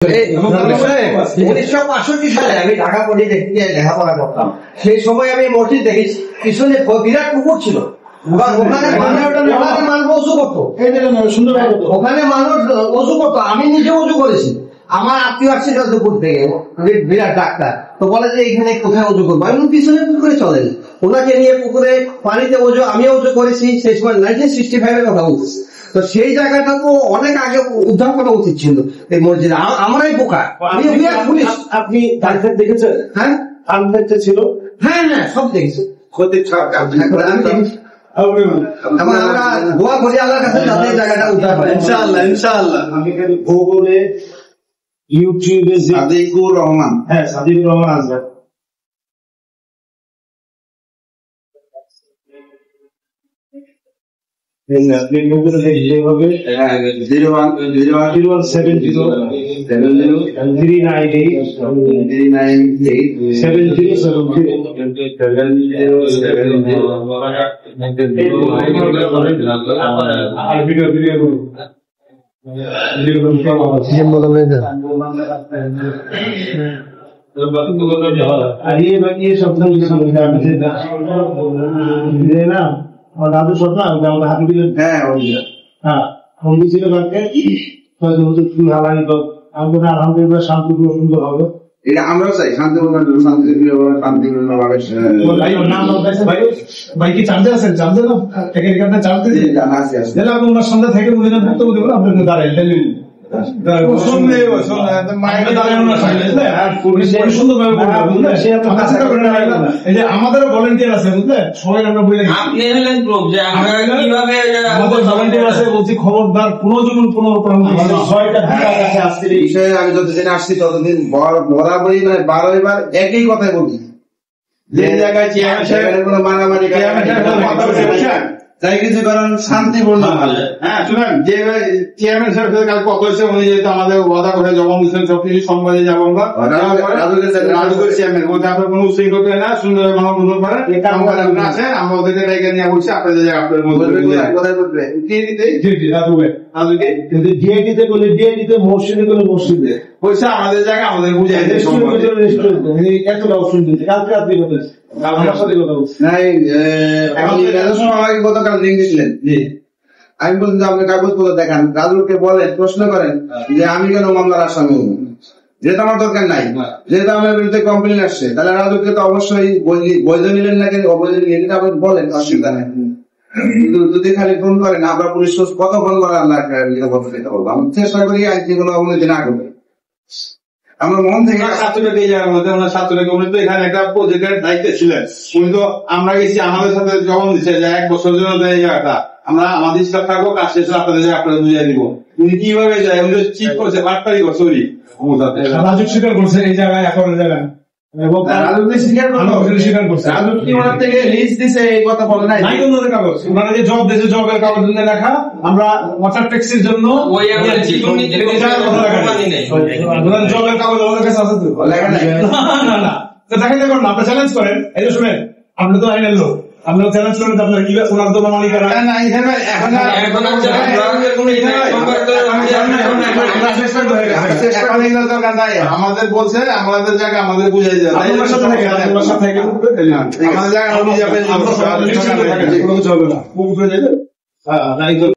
1965 সালে আমি ঢাকা পলিটেকনিকে লেখাপড়া করতাম। সেই সময় আমি মসজিদ দেখেছি, পিছনে বিরাট পুকুর ছিল। ওখানে মানুষ অজু করতো, ওখানে মানুষ অজু করতো। আমি নিজে অজু করেছি। আমার আত্মীয় আসছে দুপুর থেকে, বিরাট ডাক্তার, তো বলে যে এখানে কোথায় অজু করবো। আমি পিছনে পুকুরে চলেন, ওনাকে নিয়ে পুকুরে পানিতে অজু, আমিও অজু করেছি। সেই সময় 1965 এর কথা বলছি। তো সেই জায়গাটা তো অনেক আগে উদ্ধার করা উচিত ছিল এই মসজিদে। আমরাই বোকা। আপনি তানফেট দেখেছেন? হ্যাঁ, তানফেটটা ছিল। হ্যাঁ হ্যাঁ, সব দেখেছি। আমরা দোয়া করি আল্লাহর কাছে যাতে এই জায়গাটা উদ্ধার হয়। ইনশাআল্লাহ ইনশাআল্লাহ। আমি খালি গুগলে, ইউটিউবে সাদিকুর রহমান, সাদিকুর রহমান আসবেন। আপনি গুগলে যেভাবে 090 না দাদু সব না হাতি দিলেন। বন্ধু ছিল কালকে হালানি তো আমি আলহামদুলিল্লাহ শান্তিপূর্ণ সুন্দর হবে। এটা আমরাও চাই শান্তিপূর্ণ ভাই কি চার্জে আছেন? চার্জে না চার্জে আপনার সন্ধ্যা থেকে আপনার দাঁড়াই আমাদেরও ভলেন্টিয়ার আছে, বুঝলেন? সবাই আমরা বলি বলছি খবরদার বিষয়ে আমি যতদিন আসছি ততদিন বরাবরই মানে 12 বার একই কথাই বলছি, যে জায়গায় চেয়ারম্যান কোনো মারামারি তাই কিছু কারণ শান্তিপূর্ণ ভাবে। হ্যাঁ শুনেন, যে চেয়ারম্যান সাহেব কাল করেছে উনি যেহেতু আমাদের ওয়াদা করে জমা দিচ্ছেন সবকিছু সংবাদে যাবো আমরা রাজুকের চেয়ারম্যান বলতে আপনার কোনো উশৃঙ্খল না, সুন্দর মহাপ্রধান পারেন আছেন, আমরা ওদেরকে ডেকে নিয়ে বলছি আপনাদের জায়গায় আপনার কোথায় করবে ডিএডিতে বলে ডিএডিতে মসজিদে বলে মসজিদে বলছে আমাদের জায়গা আমাদের বুঝাই এতটা অপশন দিচ্ছে। কালকে রাত্রি বলেছে গতকাল লিঙ্ক দিয়েছিলেন। আমি বলছি যে আপনি কাগজপত্র দেখান, রাজুকে বলেন, প্রশ্ন করেন যে আমি কেন মামলার আসামি হবো, যেহেতু আমার দরকার নাই, যেহেতু আমার বিরুদ্ধে কমপ্লেন আসছে, তাহলে রাজুকে তো অবশ্যই বৈধ নিলেন না কেন অবৈধ নিলেন এটা আপনি বলেন, অসুবিধা নেই। কিন্তু যদি খালি ফোন করেন আমরা পুলিশ কত ফোন করে আল্লাহ করবো, আমি চেষ্টা করি আইনগুলো অবনতি না করবে। আমরা মন থেকে উনি তো এখানে একটা প্রজেক্টের দায়িত্বে ছিলেন, উনি তো আমরা গেছি আমাদের সাথে জবান দিচ্ছে যে 1 বছর জন্য এই জায়গাটা আমরা আমাদের স্টাফ থাকবো, কাজ শেষে আপনাদের জায়গা আপনাদের বুঝিয়ে দিব। উনি কিভাবে যায়, উনি চিট করছে 8 তারিখ সরি রাজুক স্বীকার করছে এই জায়গায় এখন জায়গায় জবের কাগজ লেখা আমরা ওয়াটার ট্যাক্সির জন্য জবের কাগজ আমাদের কাছে আছে তো দেখেন দেখুন আপনি চ্যালেঞ্জ করেন। এই যে শুনেন, আপনি তো আইনের লোক, আপনারা চ্যালেঞ্জ করেন আপনার কি ওনার তো মালিকানা আমাদের বলছে আমাদের জায়গা আমাদের বুঝাই যায় আমাদের জায়গা